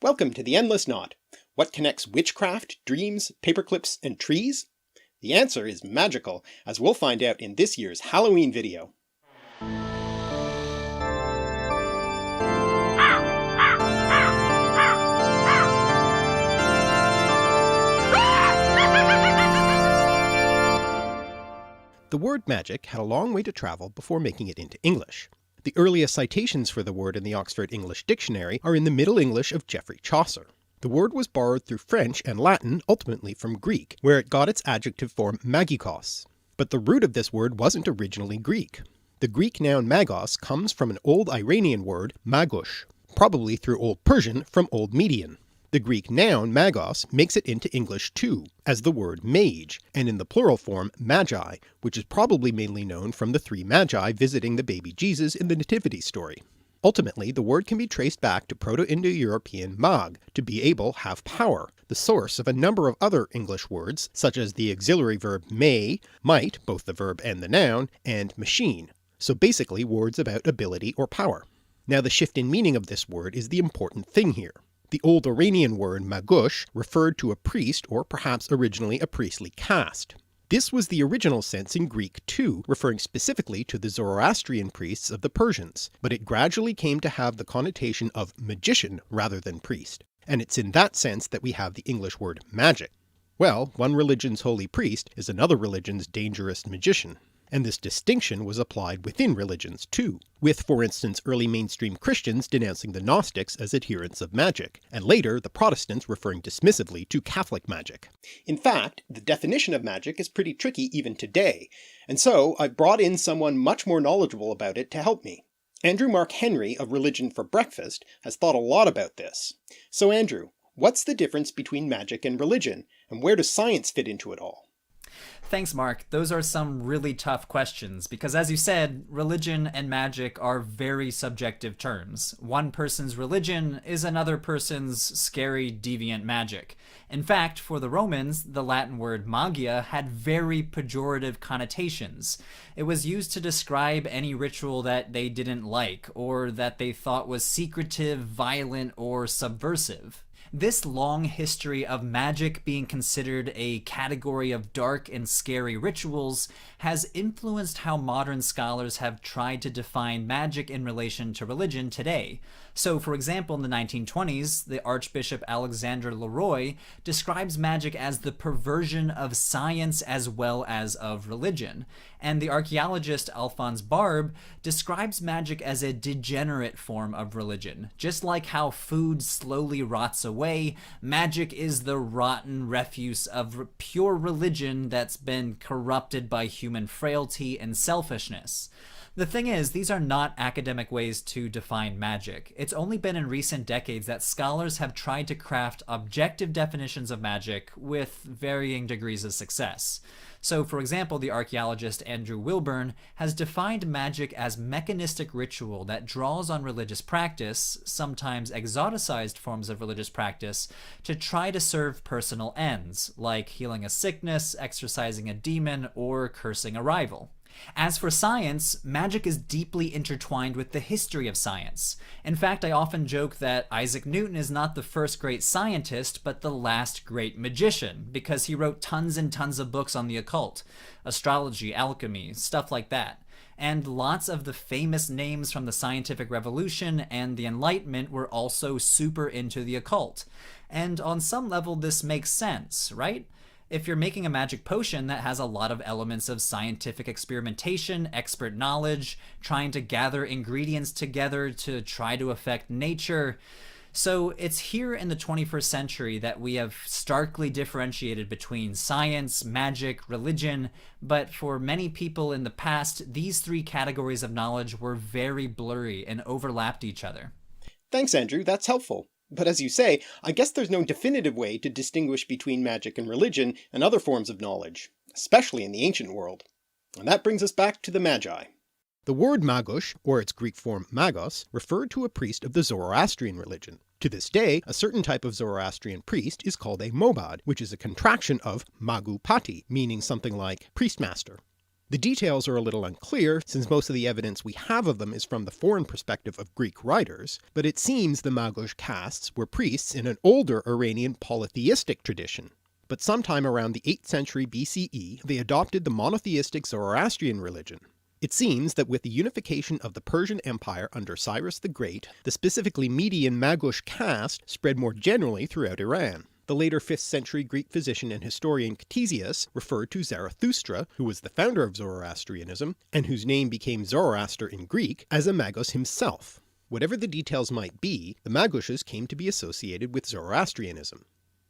Welcome to the Endless Knot. What connects witchcraft, dreams, paperclips, and trees? The answer is magical, as we'll find out in this year's Halloween video. The word magic had a long way to travel before making it into English. The earliest citations for the word in the Oxford English Dictionary are in the Middle English of Geoffrey Chaucer. The word was borrowed through French and Latin, ultimately from Greek, where it got its adjective form magikos. But the root of this word wasn't originally Greek. The Greek noun magos comes from an Old Iranian word magush, probably through Old Persian from Old Median. The Greek noun magos makes it into English too, as the word mage, and in the plural form magi, which is probably mainly known from the three magi visiting the baby Jesus in the Nativity story. Ultimately, the word can be traced back to Proto-Indo-European mag, to be able, have power, the source of a number of other English words, such as the auxiliary verb may, might, both the verb and the noun, and machine, so basically words about ability or power. Now the shift in meaning of this word is the important thing here. The Old Iranian word magush referred to a priest, or perhaps originally a priestly caste. This was the original sense in Greek too, referring specifically to the Zoroastrian priests of the Persians, but it gradually came to have the connotation of magician rather than priest, and it's in that sense that we have the English word magic. Well, one religion's holy priest is another religion's dangerous magician. And this distinction was applied within religions too, with for instance early mainstream Christians denouncing the Gnostics as adherents of magic, and later the Protestants referring dismissively to Catholic magic. In fact, the definition of magic is pretty tricky even today, and so I've brought in someone much more knowledgeable about it to help me. Andrew Mark Henry of Religion for Breakfast has thought a lot about this. So Andrew, what's the difference between magic and religion, and where does science fit into it all? Thanks, Mark. Those are some really tough questions because, as you said, religion and magic are very subjective terms. One person's religion is another person's scary, deviant magic. In fact, for the Romans, the Latin word magia had very pejorative connotations. It was used to describe any ritual that they didn't like or that they thought was secretive, violent, or subversive. This long history of magic being considered a category of dark and scary rituals has influenced how modern scholars have tried to define magic in relation to religion today. So, for example, in the 1920s, the Archbishop Alexander Leroy describes magic as the perversion of science as well as of religion. And the archaeologist Alphonse Barbe describes magic as a degenerate form of religion. Just like how food slowly rots away, magic is the rotten refuse of pure religion that's been corrupted by human frailty and selfishness. The thing is, these are not academic ways to define magic. It's only been in recent decades that scholars have tried to craft objective definitions of magic with varying degrees of success. So, for example, the archaeologist Andrew Wilburn has defined magic as mechanistic ritual that draws on religious practice, sometimes exoticized forms of religious practice, to try to serve personal ends, like healing a sickness, exorcising a demon, or cursing a rival. As for science, magic is deeply intertwined with the history of science. In fact, I often joke that Isaac Newton is not the first great scientist, but the last great magician, because he wrote tons and tons of books on the occult, astrology, alchemy, stuff like that. And lots of the famous names from the scientific revolution and the Enlightenment were also super into the occult. And on some level this makes sense, right? If you're making a magic potion that has a lot of elements of scientific experimentation, expert knowledge, trying to gather ingredients together to try to affect nature. So it's here in the 21st century that we have starkly differentiated between science, magic, religion, but for many people in the past, these three categories of knowledge were very blurry and overlapped each other. Thanks, Andrew, that's helpful. But as you say, I guess there's no definitive way to distinguish between magic and religion and other forms of knowledge, especially in the ancient world. And that brings us back to the Magi. The word magush, or its Greek form magos, referred to a priest of the Zoroastrian religion. To this day, a certain type of Zoroastrian priest is called a mobad, which is a contraction of magupati, meaning something like priestmaster. The details are a little unclear, since most of the evidence we have of them is from the foreign perspective of Greek writers, but it seems the Magos castes were priests in an older Iranian polytheistic tradition. But sometime around the 8th century BCE they adopted the monotheistic Zoroastrian religion. It seems that with the unification of the Persian Empire under Cyrus the Great, the specifically Median Magos caste spread more generally throughout Iran. The later 5th century Greek physician and historian Ctesias referred to Zarathustra, who was the founder of Zoroastrianism, and whose name became Zoroaster in Greek, as a Magos himself. Whatever the details might be, the Magoses came to be associated with Zoroastrianism.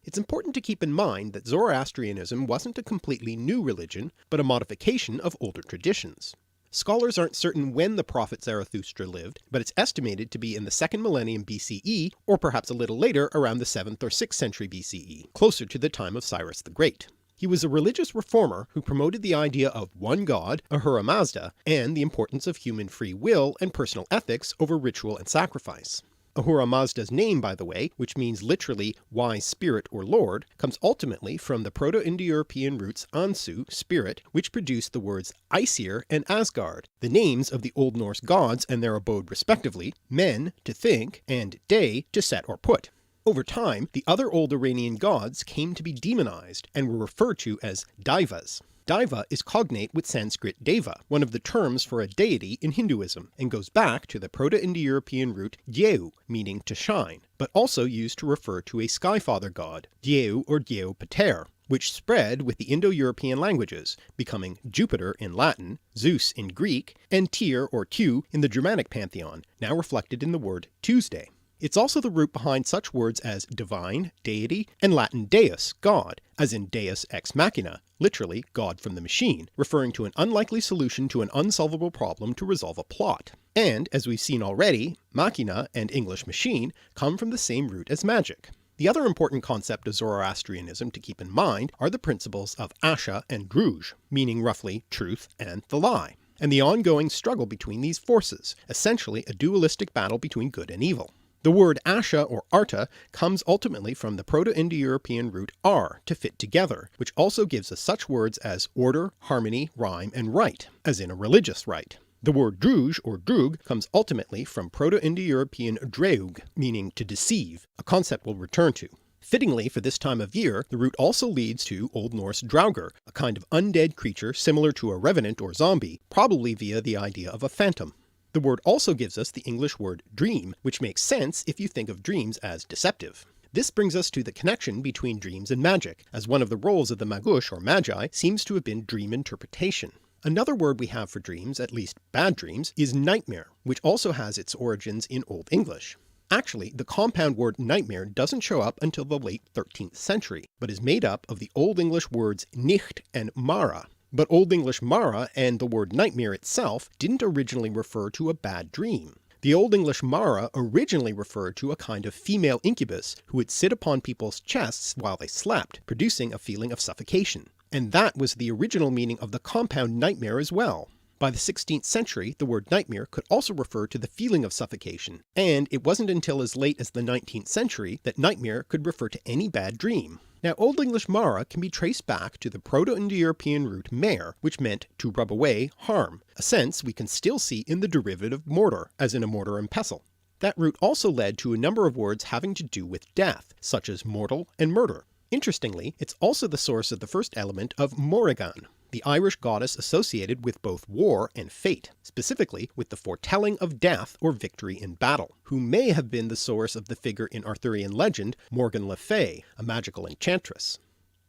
It's important to keep in mind that Zoroastrianism wasn't a completely new religion, but a modification of older traditions. Scholars aren't certain when the prophet Zarathustra lived, but it's estimated to be in the 2nd millennium BCE, or perhaps a little later around the 7th or 6th century BCE, closer to the time of Cyrus the Great. He was a religious reformer who promoted the idea of one god, Ahura Mazda, and the importance of human free will and personal ethics over ritual and sacrifice. Ahura Mazda's name, by the way, which means literally wise spirit or lord, comes ultimately from the Proto-Indo-European roots Ansu, spirit, which produced the words Aesir and Asgard, the names of the Old Norse gods and their abode respectively, men, to think, and day, to set or put. Over time, the other old Iranian gods came to be demonized and were referred to as Daivas. Daiva is cognate with Sanskrit Deva, one of the terms for a deity in Hinduism, and goes back to the Proto-Indo-European root Dyeu, meaning to shine, but also used to refer to a skyfather god, Dyeu or Dyeu Pater, which spread with the Indo-European languages, becoming Jupiter in Latin, Zeus in Greek, and Tyr or Tu in the Germanic pantheon, now reflected in the word Tuesday. It's also the root behind such words as divine, deity, and Latin deus, god, as in deus ex machina, literally God from the machine, referring to an unlikely solution to an unsolvable problem to resolve a plot. And, as we've seen already, machina and English machine come from the same root as magic. The other important concept of Zoroastrianism to keep in mind are the principles of Asha and Druj, meaning roughly truth and the lie, and the ongoing struggle between these forces, essentially a dualistic battle between good and evil. The word Asha or Arta comes ultimately from the Proto-Indo-European root ar, to fit together, which also gives us such words as order, harmony, rhyme, and rite, as in a religious rite. The word druj or drug comes ultimately from Proto-Indo-European dreug, meaning to deceive, a concept we'll return to. Fittingly for this time of year, the root also leads to Old Norse draugr, a kind of undead creature similar to a revenant or zombie, probably via the idea of a phantom. The word also gives us the English word dream, which makes sense if you think of dreams as deceptive. This brings us to the connection between dreams and magic, as one of the roles of the Magos or Magi seems to have been dream interpretation. Another word we have for dreams, at least bad dreams, is nightmare, which also has its origins in Old English. Actually, the compound word nightmare doesn't show up until the late 13th century, but is made up of the Old English words nicht and mara. But Old English mara and the word nightmare itself didn't originally refer to a bad dream. The Old English mara originally referred to a kind of female incubus who would sit upon people's chests while they slept, producing a feeling of suffocation. And that was the original meaning of the compound nightmare as well. By the 16th century, the word nightmare could also refer to the feeling of suffocation, and it wasn't until as late as the 19th century that nightmare could refer to any bad dream. Now Old English mara can be traced back to the Proto-Indo-European root mare, which meant to rub away, harm, a sense we can still see in the derivative mortar, as in a mortar and pestle. That root also led to a number of words having to do with death, such as mortal and murder. Interestingly, it's also the source of the first element of Morrigan, the Irish goddess associated with both war and fate, specifically with the foretelling of death or victory in battle, who may have been the source of the figure in Arthurian legend Morgan Le Fay, a magical enchantress.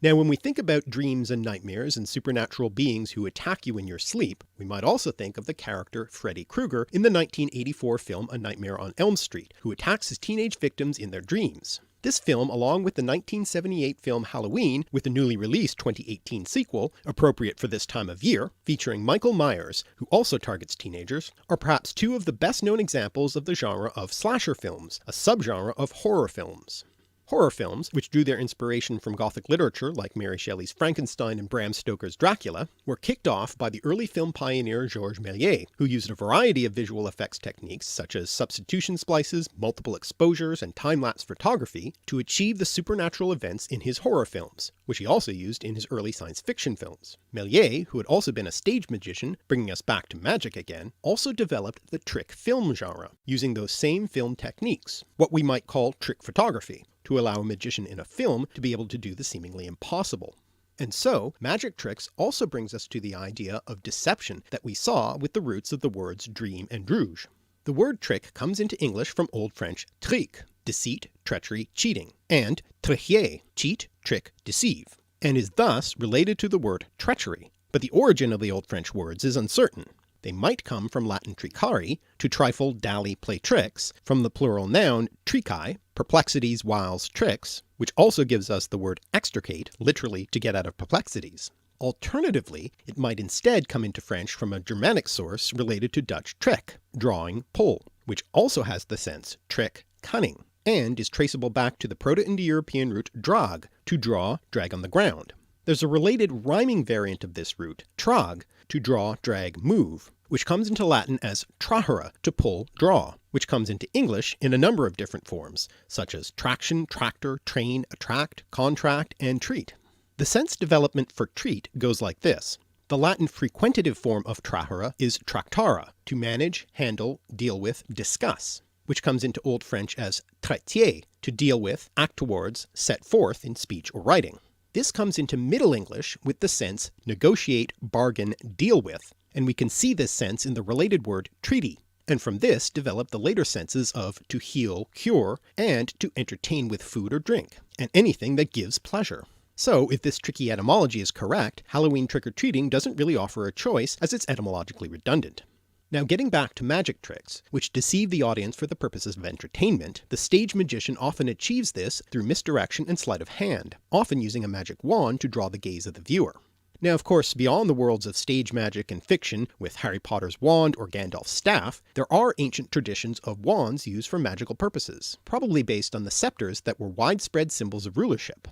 Now when we think about dreams and nightmares and supernatural beings who attack you in your sleep, we might also think of the character Freddy Krueger in the 1984 film A Nightmare on Elm Street, who attacks his teenage victims in their dreams. This film, along with the 1978 film Halloween, with the newly released 2018 sequel, appropriate for this time of year, featuring Michael Myers, who also targets teenagers, are perhaps two of the best known examples of the genre of slasher films, a subgenre of horror films. Horror films, which drew their inspiration from Gothic literature like Mary Shelley's Frankenstein and Bram Stoker's Dracula, were kicked off by the early film pioneer Georges Méliès, who used a variety of visual effects techniques such as substitution splices, multiple exposures, and time-lapse photography to achieve the supernatural events in his horror films, which he also used in his early science fiction films. Méliès, who had also been a stage magician, bringing us back to magic again, also developed the trick film genre, using those same film techniques, what we might call trick photography, to allow a magician in a film to be able to do the seemingly impossible. And so, magic tricks also brings us to the idea of deception that we saw with the roots of the words dream and rouge. The word trick comes into English from Old French trick, deceit, treachery, cheating, and tricher, cheat, trick, deceive, and is thus related to the word treachery, but the origin of the Old French words is uncertain. They might come from Latin tricari, to trifle, dally, play tricks, from the plural noun tricae, perplexities, wiles, tricks, which also gives us the word extricate, literally to get out of perplexities. Alternatively, it might instead come into French from a Germanic source related to Dutch trick, drawing, pull, which also has the sense trick, cunning, and is traceable back to the Proto-Indo-European root drag, to draw, drag on the ground. There's a related rhyming variant of this root, trag, to draw, drag, move, which comes into Latin as trahere, to pull, draw, which comes into English in a number of different forms, such as traction, tractor, train, attract, contract, and treat. The sense development for treat goes like this. The Latin frequentative form of trahere is tractara, to manage, handle, deal with, discuss, which comes into Old French as traiter, to deal with, act towards, set forth in speech or writing. This comes into Middle English with the sense negotiate, bargain, deal with, and we can see this sense in the related word treaty, and from this develop the later senses of to heal, cure, and to entertain with food or drink, and anything that gives pleasure. So if this tricky etymology is correct, Halloween trick-or-treating doesn't really offer a choice as it's etymologically redundant. Now getting back to magic tricks, which deceive the audience for the purposes of entertainment, the stage magician often achieves this through misdirection and sleight of hand, often using a magic wand to draw the gaze of the viewer. Now of course, beyond the worlds of stage magic and fiction, with Harry Potter's wand or Gandalf's staff, there are ancient traditions of wands used for magical purposes, probably based on the scepters that were widespread symbols of rulership.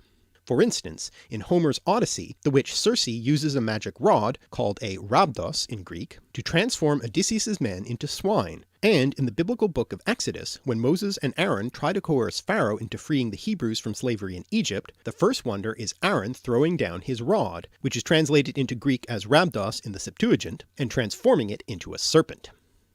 For instance, in Homer's Odyssey, the witch Circe uses a magic rod, called a rhabdos in Greek, to transform Odysseus's men into swine, and in the biblical book of Exodus, when Moses and Aaron try to coerce Pharaoh into freeing the Hebrews from slavery in Egypt, the first wonder is Aaron throwing down his rod, which is translated into Greek as rhabdos in the Septuagint, and transforming it into a serpent.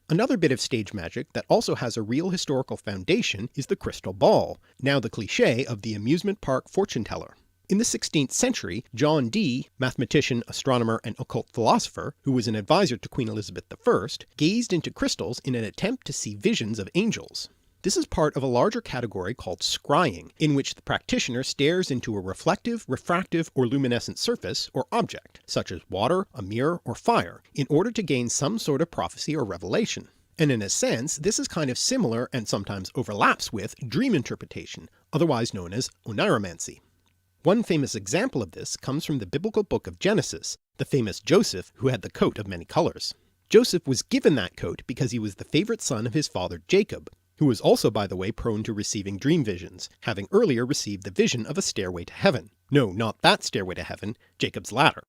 Another bit of stage magic that also has a real historical foundation is the crystal ball, now the cliché of the amusement park fortune teller. In the 16th century, John Dee, mathematician, astronomer, and occult philosopher, who was an advisor to Queen Elizabeth I, gazed into crystals in an attempt to see visions of angels. This is part of a larger category called scrying, in which the practitioner stares into a reflective, refractive, or luminescent surface or object, such as water, a mirror, or fire, in order to gain some sort of prophecy or revelation. And in a sense, this is kind of similar and sometimes overlaps with dream interpretation, otherwise known as oniromancy. One famous example of this comes from the biblical book of Genesis, the famous Joseph who had the coat of many colors. Joseph was given that coat because he was the favorite son of his father Jacob, who was also, by the way, prone to receiving dream visions, having earlier received the vision of a stairway to heaven. No, not that stairway to heaven, Jacob's ladder.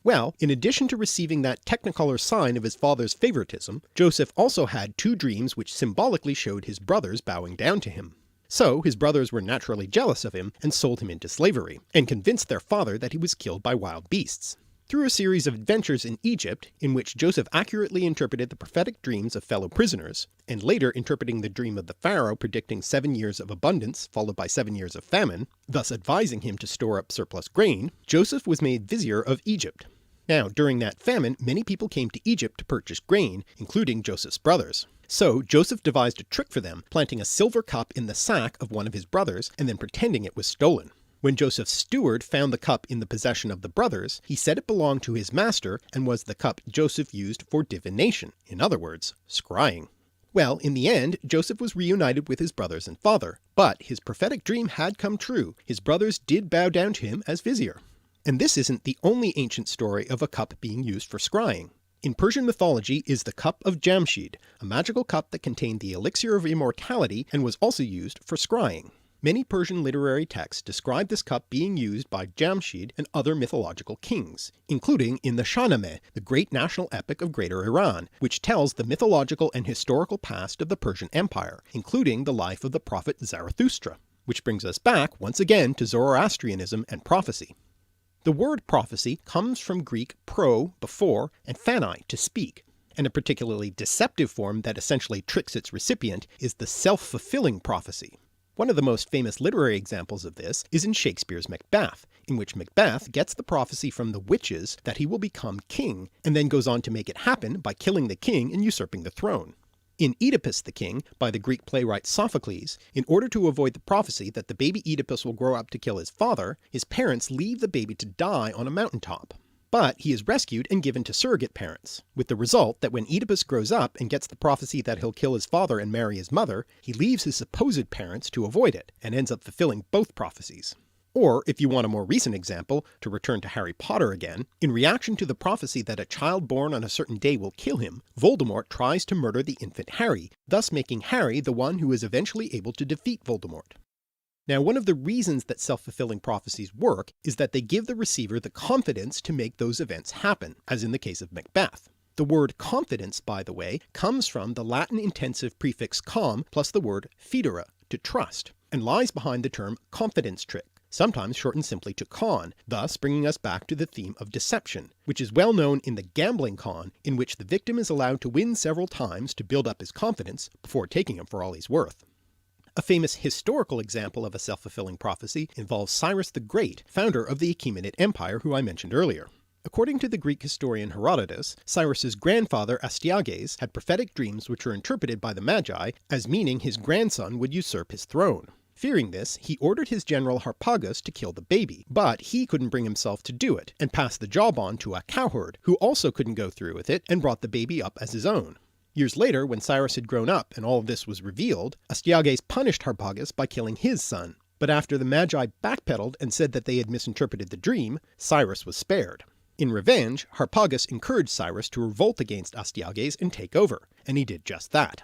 Well, in addition to receiving that technicolor sign of his father's favoritism, Joseph also had two dreams which symbolically showed his brothers bowing down to him. So his brothers were naturally jealous of him and sold him into slavery, and convinced their father that he was killed by wild beasts. Through a series of adventures in Egypt, in which Joseph accurately interpreted the prophetic dreams of fellow prisoners, and later interpreting the dream of the pharaoh predicting 7 years of abundance followed by 7 years of famine, thus advising him to store up surplus grain, Joseph was made vizier of Egypt. Now, during that famine, many people came to Egypt to purchase grain, including Joseph's brothers. So Joseph devised a trick for them, planting a silver cup in the sack of one of his brothers and then pretending it was stolen. When Joseph's steward found the cup in the possession of the brothers, he said it belonged to his master and was the cup Joseph used for divination, in other words, scrying. Well, in the end, Joseph was reunited with his brothers and father, but his prophetic dream had come true. His brothers did bow down to him as vizier. And this isn't the only ancient story of a cup being used for scrying. In Persian mythology is the Cup of Jamshid, a magical cup that contained the elixir of immortality and was also used for scrying. Many Persian literary texts describe this cup being used by Jamshid and other mythological kings, including in the Shahnameh, the great national epic of Greater Iran, which tells the mythological and historical past of the Persian Empire, including the life of the prophet Zarathustra. Which brings us back once again to Zoroastrianism and prophecy. The word prophecy comes from Greek pro, before, and phani, to speak, and a particularly deceptive form that essentially tricks its recipient is the self-fulfilling prophecy. One of the most famous literary examples of this is in Shakespeare's Macbeth, in which Macbeth gets the prophecy from the witches that he will become king, and then goes on to make it happen by killing the king and usurping the throne. In Oedipus the King, by the Greek playwright Sophocles, in order to avoid the prophecy that the baby Oedipus will grow up to kill his father, his parents leave the baby to die on a mountaintop. But he is rescued and given to surrogate parents, with the result that when Oedipus grows up and gets the prophecy that he'll kill his father and marry his mother, he leaves his supposed parents to avoid it, and ends up fulfilling both prophecies. Or, if you want a more recent example, to return to Harry Potter again, in reaction to the prophecy that a child born on a certain day will kill him, Voldemort tries to murder the infant Harry, thus making Harry the one who is eventually able to defeat Voldemort. Now, one of the reasons that self-fulfilling prophecies work is that they give the receiver the confidence to make those events happen, as in the case of Macbeth. The word confidence, by the way, comes from the Latin intensive prefix com plus the word fidere, to trust, and lies behind the term confidence trick, sometimes shortened simply to con, thus bringing us back to the theme of deception, which is well known in the gambling con, in which the victim is allowed to win several times to build up his confidence before taking him for all he's worth. A famous historical example of a self-fulfilling prophecy involves Cyrus the Great, founder of the Achaemenid Empire who I mentioned earlier. According to the Greek historian Herodotus, Cyrus's grandfather Astyages had prophetic dreams which were interpreted by the Magi as meaning his grandson would usurp his throne. Fearing this, he ordered his general Harpagus to kill the baby, but he couldn't bring himself to do it, and passed the job on to a cowherd, who also couldn't go through with it and brought the baby up as his own. Years later, when Cyrus had grown up and all of this was revealed, Astyages punished Harpagus by killing his son, but after the Magi backpedaled and said that they had misinterpreted the dream, Cyrus was spared. In revenge, Harpagus encouraged Cyrus to revolt against Astyages and take over, and he did just that.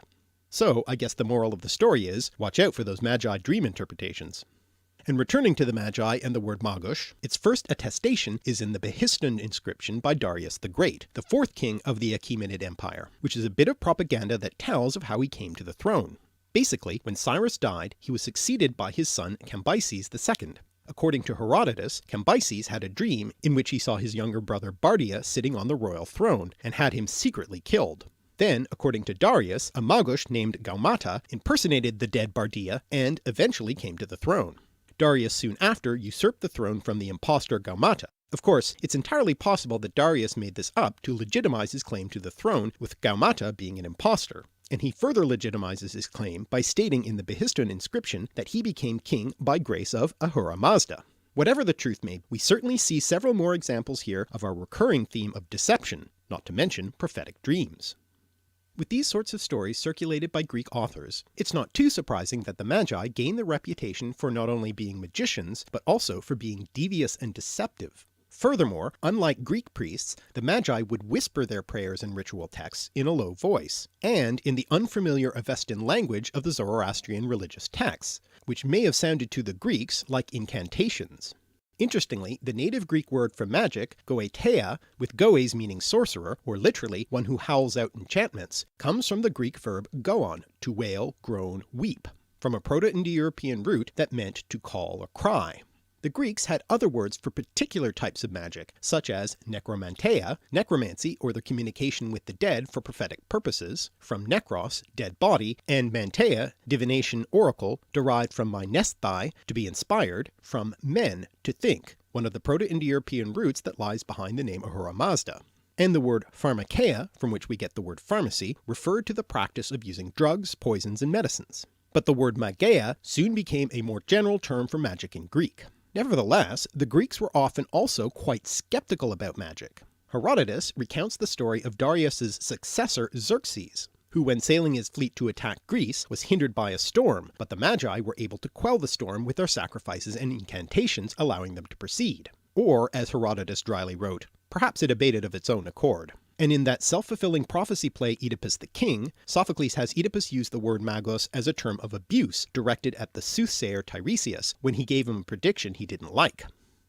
So I guess the moral of the story is, watch out for those Magi dream interpretations. And returning to the Magi and the word Magush, its first attestation is in the Behistun inscription by Darius the Great, the fourth king of the Achaemenid Empire, which is a bit of propaganda that tells of how he came to the throne. Basically, when Cyrus died, he was succeeded by his son Cambyses II. According to Herodotus, Cambyses had a dream in which he saw his younger brother Bardia sitting on the royal throne, and had him secretly killed. Then, according to Darius, a Magush named Gaumata impersonated the dead Bardia and eventually came to the throne. Darius soon after usurped the throne from the impostor Gaumata. Of course, it's entirely possible that Darius made this up to legitimize his claim to the throne, with Gaumata being an impostor, and he further legitimizes his claim by stating in the Behistun inscription that he became king by grace of Ahura Mazda. Whatever the truth may be, we certainly see several more examples here of our recurring theme of deception, not to mention prophetic dreams. With these sorts of stories circulated by Greek authors, it's not too surprising that the Magi gained the reputation for not only being magicians, but also for being devious and deceptive. Furthermore, unlike Greek priests, the Magi would whisper their prayers and ritual texts in a low voice, and in the unfamiliar Avestan language of the Zoroastrian religious texts, which may have sounded to the Greeks like incantations. Interestingly, the native Greek word for magic, goeteia, with goes meaning sorcerer, or literally one who howls out enchantments, comes from the Greek verb goon, to wail, groan, weep, from a Proto-Indo-European root that meant to call or cry. The Greeks had other words for particular types of magic, such as necromanteia, necromancy or the communication with the dead for prophetic purposes, from nekros, dead body, and manteia, divination oracle, derived from mynesthai, to be inspired, from men, to think, one of the Proto-Indo-European roots that lies behind the name Ahura Mazda. And the word pharmakeia, from which we get the word pharmacy, referred to the practice of using drugs, poisons, and medicines. But the word mageia soon became a more general term for magic in Greek. Nevertheless, the Greeks were often also quite skeptical about magic. Herodotus recounts the story of Darius's successor Xerxes, who when sailing his fleet to attack Greece was hindered by a storm, but the Magi were able to quell the storm with their sacrifices and incantations, allowing them to proceed. Or, as Herodotus dryly wrote, perhaps it abated of its own accord. And in that self-fulfilling prophecy play Oedipus the King, Sophocles has Oedipus use the word magos as a term of abuse directed at the soothsayer Tiresias when he gave him a prediction he didn't like.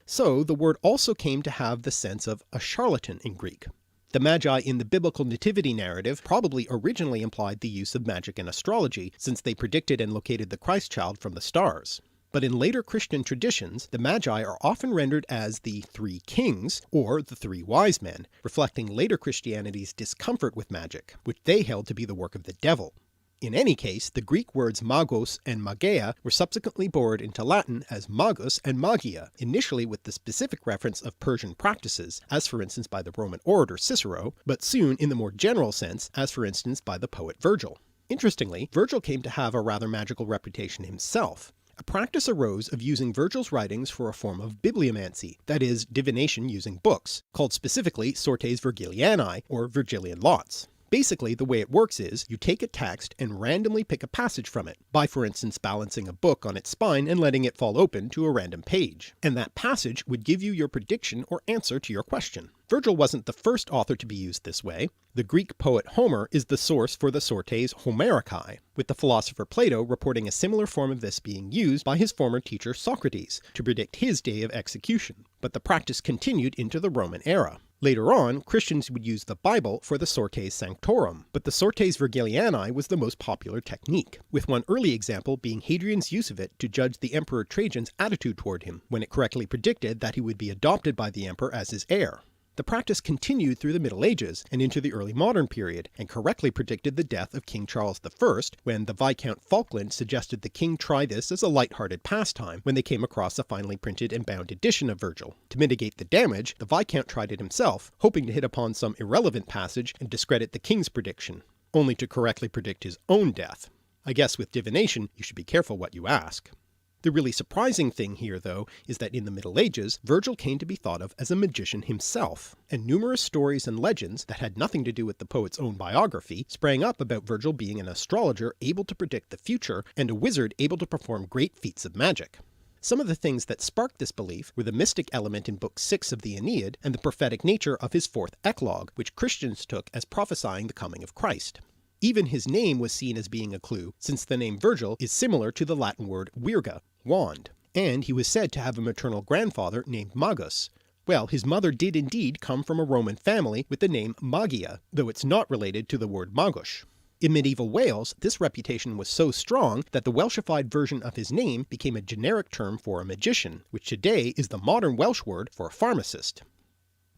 So the word also came to have the sense of a charlatan in Greek. The Magi in the biblical nativity narrative probably originally implied the use of magic and astrology, since they predicted and located the Christ child from the stars. But in later Christian traditions, the Magi are often rendered as the three kings, or the three wise men, reflecting later Christianity's discomfort with magic, which they held to be the work of the devil. In any case, the Greek words magos and magia were subsequently borrowed into Latin as magus and magia, initially with the specific reference of Persian practices, as for instance by the Roman orator Cicero, but soon in the more general sense, as for instance by the poet Virgil. Interestingly, Virgil came to have a rather magical reputation himself. A practice arose of using Virgil's writings for a form of bibliomancy, that is, divination using books, called specifically sortes Virgilianae, or Virgilian lots. Basically, the way it works is, you take a text and randomly pick a passage from it, by for instance balancing a book on its spine and letting it fall open to a random page, and that passage would give you your prediction or answer to your question. Virgil wasn't the first author to be used this way. The Greek poet Homer is the source for the sortes Homericae, with the philosopher Plato reporting a similar form of this being used by his former teacher Socrates to predict his day of execution, but the practice continued into the Roman era. Later on, Christians would use the Bible for the sortes sanctorum, but the sortes Virgilianae was the most popular technique, with one early example being Hadrian's use of it to judge the Emperor Trajan's attitude toward him, when it correctly predicted that he would be adopted by the emperor as his heir. The practice continued through the Middle Ages and into the early modern period, and correctly predicted the death of King Charles I when the Viscount Falkland suggested the king try this as a light-hearted pastime when they came across a finely printed and bound edition of Virgil. To mitigate the damage, the Viscount tried it himself, hoping to hit upon some irrelevant passage and discredit the king's prediction, only to correctly predict his own death. I guess with divination you should be careful what you ask. The really surprising thing here, though, is that in the Middle Ages, Virgil came to be thought of as a magician himself, and numerous stories and legends that had nothing to do with the poet's own biography sprang up about Virgil being an astrologer able to predict the future and a wizard able to perform great feats of magic. Some of the things that sparked this belief were the mystic element in Book 6 of the Aeneid and the prophetic nature of his fourth eclogue, which Christians took as prophesying the coming of Christ. Even his name was seen as being a clue, since the name Virgil is similar to the Latin word virga, wand, and he was said to have a maternal grandfather named Magus. Well, his mother did indeed come from a Roman family with the name Magia, though it's not related to the word magus. In medieval Wales, this reputation was so strong that the Welshified version of his name became a generic term for a magician, which today is the modern Welsh word for a pharmacist.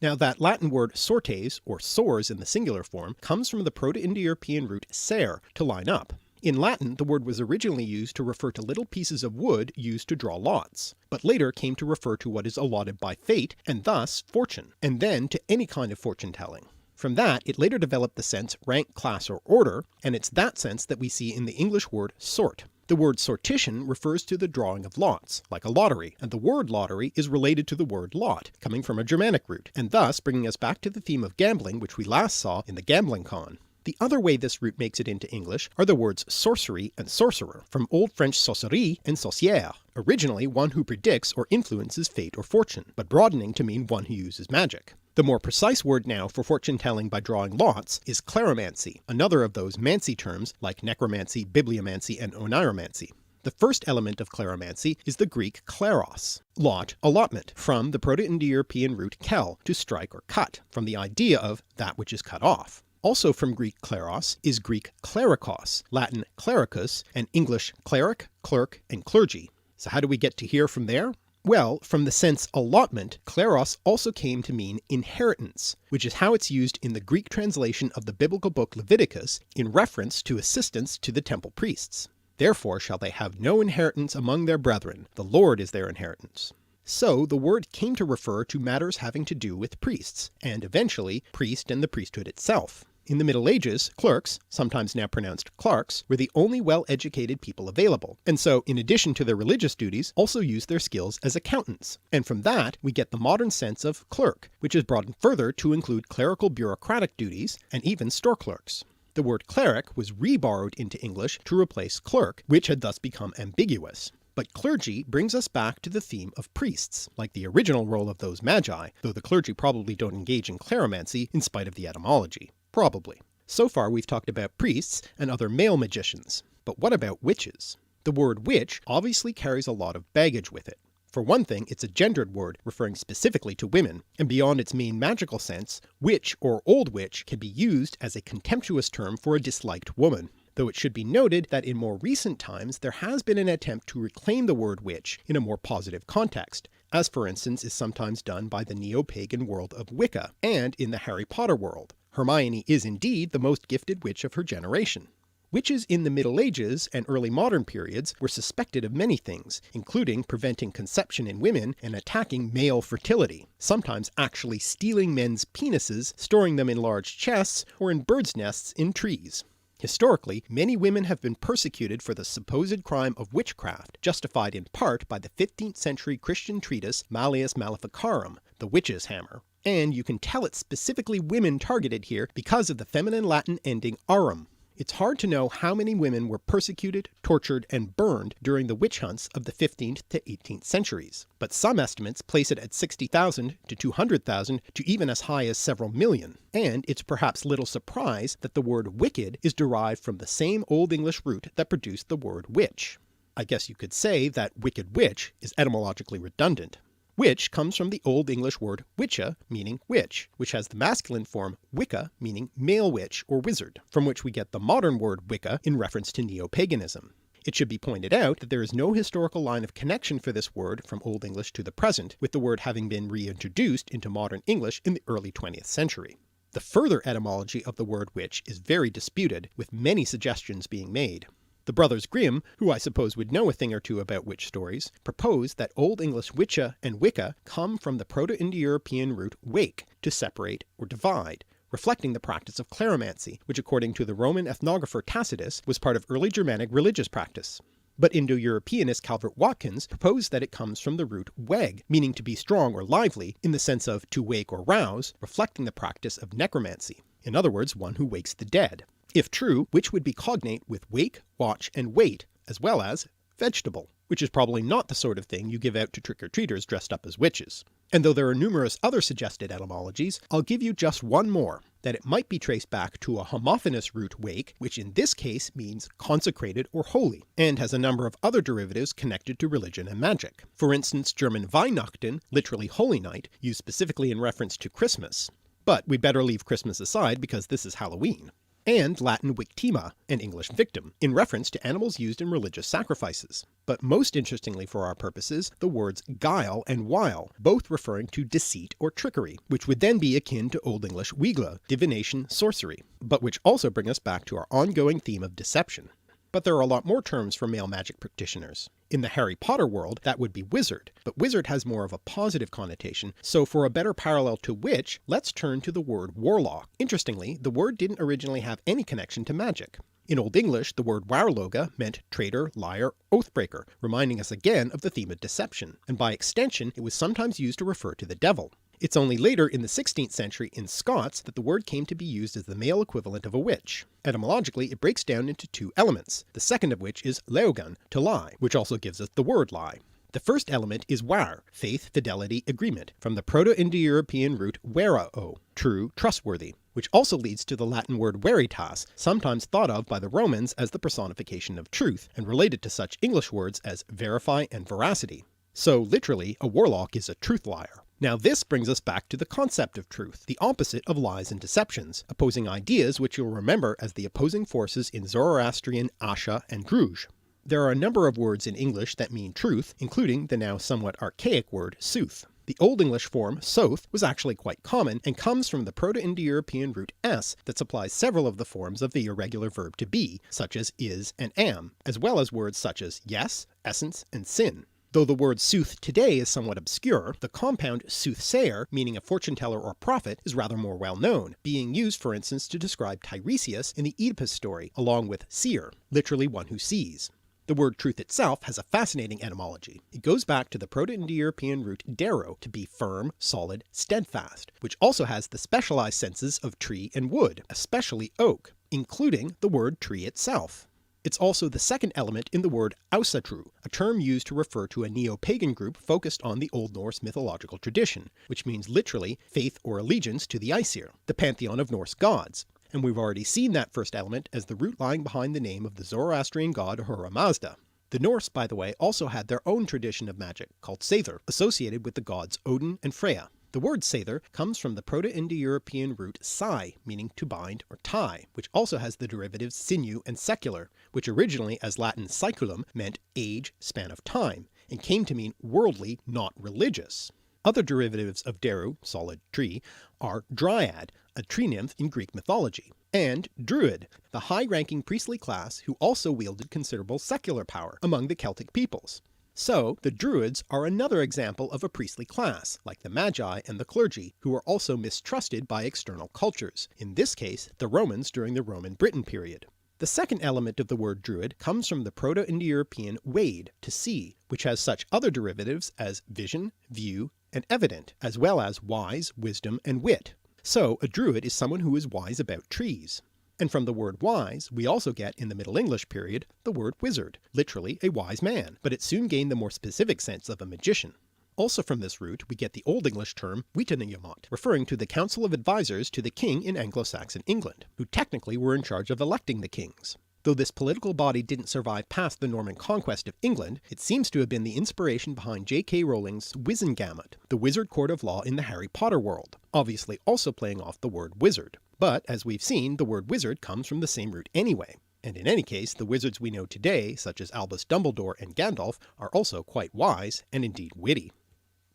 Now that Latin word sortes, or sores in the singular form, comes from the Proto-Indo-European root ser, to line up. In Latin, the word was originally used to refer to little pieces of wood used to draw lots, but later came to refer to what is allotted by fate, and thus fortune, and then to any kind of fortune-telling. From that, it later developed the sense rank, class, or order, and it's that sense that we see in the English word sort. The word sortition refers to the drawing of lots, like a lottery, and the word lottery is related to the word lot, coming from a Germanic root, and thus bringing us back to the theme of gambling which we last saw in the Gambling Con. The other way this root makes it into English are the words sorcery and sorcerer, from Old French sorcerie and sorcière, originally one who predicts or influences fate or fortune, but broadening to mean one who uses magic. The more precise word now for fortune-telling by drawing lots is kleromancy, another of those mancy terms like necromancy, bibliomancy, and oniromancy. The first element of kleromancy is the Greek kleros, lot, allotment, from the Proto-Indo-European root kel, to strike or cut, from the idea of that which is cut off. Also from Greek kleros is Greek klerikos, Latin clericus, and English cleric, clerk, and clergy. So how do we get to here from there? Well, from the sense allotment, kleros also came to mean inheritance, which is how it's used in the Greek translation of the biblical book Leviticus in reference to assistance to the temple priests. Therefore shall they have no inheritance among their brethren, the Lord is their inheritance. So the word came to refer to matters having to do with priests, and eventually priest and the priesthood itself. In the Middle Ages, clerks, sometimes now pronounced clerks, were the only well-educated people available, and so in addition to their religious duties also used their skills as accountants, and from that we get the modern sense of clerk, which is broadened further to include clerical bureaucratic duties and even store clerks. The word cleric was reborrowed into English to replace clerk, which had thus become ambiguous. But clergy brings us back to the theme of priests, like the original role of those magi, though the clergy probably don't engage in cleromancy in spite of the etymology. Probably. So far we've talked about priests and other male magicians, but what about witches? The word witch obviously carries a lot of baggage with it. For one thing, it's a gendered word referring specifically to women, and beyond its main magical sense, witch or old witch can be used as a contemptuous term for a disliked woman. Though it should be noted that in more recent times there has been an attempt to reclaim the word witch in a more positive context, as for instance is sometimes done by the neo-pagan world of Wicca, and in the Harry Potter world. Hermione is indeed the most gifted witch of her generation. Witches in the Middle Ages and early modern periods were suspected of many things, including preventing conception in women and attacking male fertility, sometimes actually stealing men's penises, storing them in large chests, or in birds' nests in trees. Historically, many women have been persecuted for the supposed crime of witchcraft, justified in part by the 15th century Christian treatise Malleus Maleficarum, the witch's hammer. And you can tell it's specifically women targeted here because of the feminine Latin ending arum. It's hard to know how many women were persecuted, tortured, and burned during the witch hunts of the 15th to 18th centuries, but some estimates place it at 60,000 to 200,000 to even as high as several million, and it's perhaps little surprise that the word wicked is derived from the same Old English root that produced the word witch. I guess you could say that wicked witch is etymologically redundant. Witch comes from the Old English word wicca, meaning witch, which has the masculine form wicca, meaning male witch or wizard, from which we get the modern word Wicca in reference to neo-paganism. It should be pointed out that there is no historical line of connection for this word from Old English to the present, with the word having been reintroduced into modern English in the early 20th century. The further etymology of the word witch is very disputed, with many suggestions being made. The Brothers Grimm, who I suppose would know a thing or two about witch stories, propose that Old English wicca and wicca come from the Proto-Indo-European root wake, to separate or divide, reflecting the practice of cleromancy, which according to the Roman ethnographer Tacitus was part of early Germanic religious practice. But Indo-Europeanist Calvert Watkins proposed that it comes from the root weg, meaning to be strong or lively, in the sense of to wake or rouse, reflecting the practice of necromancy, in other words one who wakes the dead. If true, which would be cognate with wake, watch, and wait, as well as vegetable, which is probably not the sort of thing you give out to trick-or-treaters dressed up as witches. And though there are numerous other suggested etymologies, I'll give you just one more, that it might be traced back to a homophonous root wake, which in this case means consecrated or holy, and has a number of other derivatives connected to religion and magic. For instance, German Weihnachten, literally holy night, used specifically in reference to Christmas. But we'd better leave Christmas aside because this is Halloween. And Latin victima, and English victim, in reference to animals used in religious sacrifices. But most interestingly for our purposes, the words guile and wile, both referring to deceit or trickery, which would then be akin to Old English wigla, divination, sorcery, but which also bring us back to our ongoing theme of deception. But there are a lot more terms for male magic practitioners. In the Harry Potter world, that would be wizard, but wizard has more of a positive connotation, so for a better parallel to witch, let's turn to the word warlock. Interestingly, the word didn't originally have any connection to magic. In Old English, the word warloga meant traitor, liar, oathbreaker, reminding us again of the theme of deception, and by extension it was sometimes used to refer to the devil. It's only later in the 16th century in Scots that the word came to be used as the male equivalent of a witch. Etymologically, it breaks down into two elements, the second of which is leogan, to lie, which also gives us the word lie. The first element is war, faith, fidelity, agreement, from the Proto-Indo-European root verao, true, trustworthy, which also leads to the Latin word veritas, sometimes thought of by the Romans as the personification of truth, and related to such English words as verify and veracity. So literally, a warlock is a truth liar. Now this brings us back to the concept of truth, the opposite of lies and deceptions, opposing ideas which you'll remember as the opposing forces in Zoroastrian Asha and Druj. There are a number of words in English that mean truth, including the now somewhat archaic word sooth. The Old English form soth was actually quite common and comes from the Proto-Indo-European root s that supplies several of the forms of the irregular verb to be, such as is and am, as well as words such as yes, essence, and sin. Though the word sooth today is somewhat obscure, the compound soothsayer, meaning a fortune-teller or prophet, is rather more well known, being used for instance to describe Tiresias in the Oedipus story, along with seer, literally one who sees. The word truth itself has a fascinating etymology. It goes back to the Proto-Indo-European root dero, to be firm, solid, steadfast, which also has the specialized senses of tree and wood, especially oak, including the word tree itself. It's also the second element in the word Ausatru, a term used to refer to a neo-pagan group focused on the Old Norse mythological tradition, which means literally faith or allegiance to the Aesir, the pantheon of Norse gods. And we've already seen that first element as the root lying behind the name of the Zoroastrian god Ahura Mazda. The Norse, by the way, also had their own tradition of magic, called Seidr, associated with the gods Odin and Freya. The word Seidr comes from the Proto-Indo-European root sai, meaning to bind or tie, which also has the derivatives sinew and secular, which originally as Latin saeculum meant age, span of time, and came to mean worldly, not religious. Other derivatives of Deru, solid tree, are dryad, a tree nymph in Greek mythology, and druid, the high-ranking priestly class who also wielded considerable secular power among the Celtic peoples. So the Druids are another example of a priestly class, like the Magi and the clergy, who are also mistrusted by external cultures, in this case the Romans during the Roman Britain period. The second element of the word Druid comes from the Proto-Indo-European wade, to see, which has such other derivatives as vision, view, and evident, as well as wise, wisdom, and wit. So a Druid is someone who is wise about trees. And from the word wise, we also get, in the Middle English period, the word wizard, literally a wise man, but it soon gained the more specific sense of a magician. Also from this root we get the Old English term Witenagemot, referring to the council of advisors to the king in Anglo-Saxon England, who technically were in charge of electing the kings. Though this political body didn't survive past the Norman conquest of England, it seems to have been the inspiration behind J.K. Rowling's Wizengamot, the wizard court of law in the Harry Potter world, obviously also playing off the word wizard. But as we've seen, the word wizard comes from the same root anyway, and in any case the wizards we know today, such as Albus Dumbledore and Gandalf, are also quite wise and indeed witty.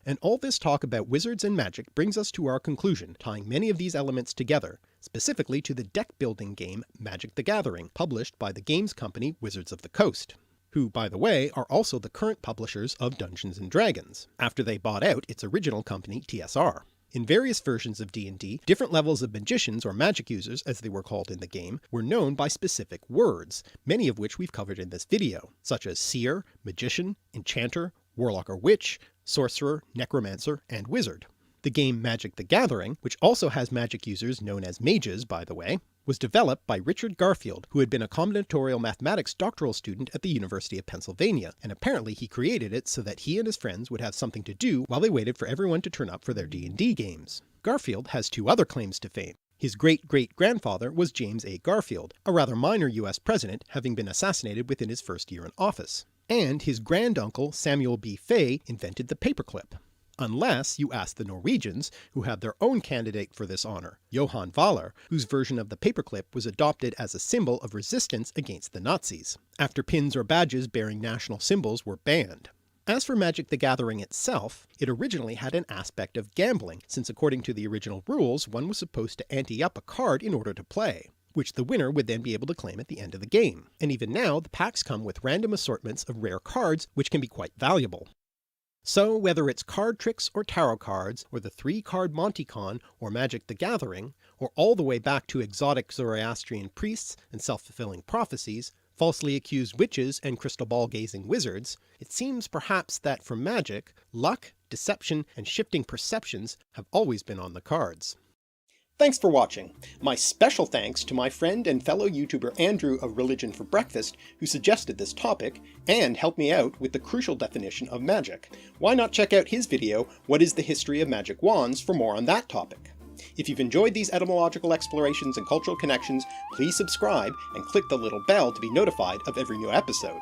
And all this talk about wizards and magic brings us to our conclusion, tying many of these elements together, specifically to the deck-building game Magic the Gathering, published by the games company Wizards of the Coast, who, by the way, are also the current publishers of Dungeons & Dragons, after they bought out its original company TSR. In various versions of D&D, different levels of magicians or magic users, as they were called in the game, were known by specific words, many of which we've covered in this video, such as seer, magician, enchanter, warlock or witch, sorcerer, necromancer, and wizard. The game Magic the Gathering, which also has magic users known as mages by the way, was developed by Richard Garfield, who had been a combinatorial mathematics doctoral student at the University of Pennsylvania, and apparently he created it so that he and his friends would have something to do while they waited for everyone to turn up for their D&D games. Garfield has two other claims to fame. His great-great-grandfather was James A. Garfield, a rather minor US president, having been assassinated within his first year in office. And his granduncle Samuel B. Fay invented the paperclip. Unless you ask the Norwegians, who have their own candidate for this honour, Johan Valar, whose version of the paperclip was adopted as a symbol of resistance against the Nazis, after pins or badges bearing national symbols were banned. As for Magic the Gathering itself, it originally had an aspect of gambling, since according to the original rules one was supposed to ante up a card in order to play, which the winner would then be able to claim at the end of the game. And even now the packs come with random assortments of rare cards which can be quite valuable. So whether it's card tricks or tarot cards, or the 3-card Monte Con or Magic the Gathering, or all the way back to exotic Zoroastrian priests and self-fulfilling prophecies, falsely accused witches and crystal ball-gazing wizards, it seems perhaps that for magic, luck, deception, and shifting perceptions have always been on the cards. Thanks for watching. My special thanks to my friend and fellow YouTuber Andrew of Religion for Breakfast, who suggested this topic, and helped me out with the crucial definition of magic. Why not check out his video, What is the History of Magic Wands, for more on that topic. If you've enjoyed these etymological explorations and cultural connections, please subscribe and click the little bell to be notified of every new episode.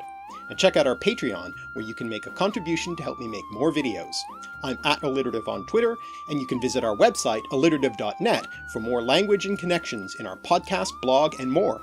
And check out our Patreon, where you can make a contribution to help me make more videos. I'm @alliterative on Twitter, and you can visit our website alliterative.net for more language and connections in our podcast, blog, and more.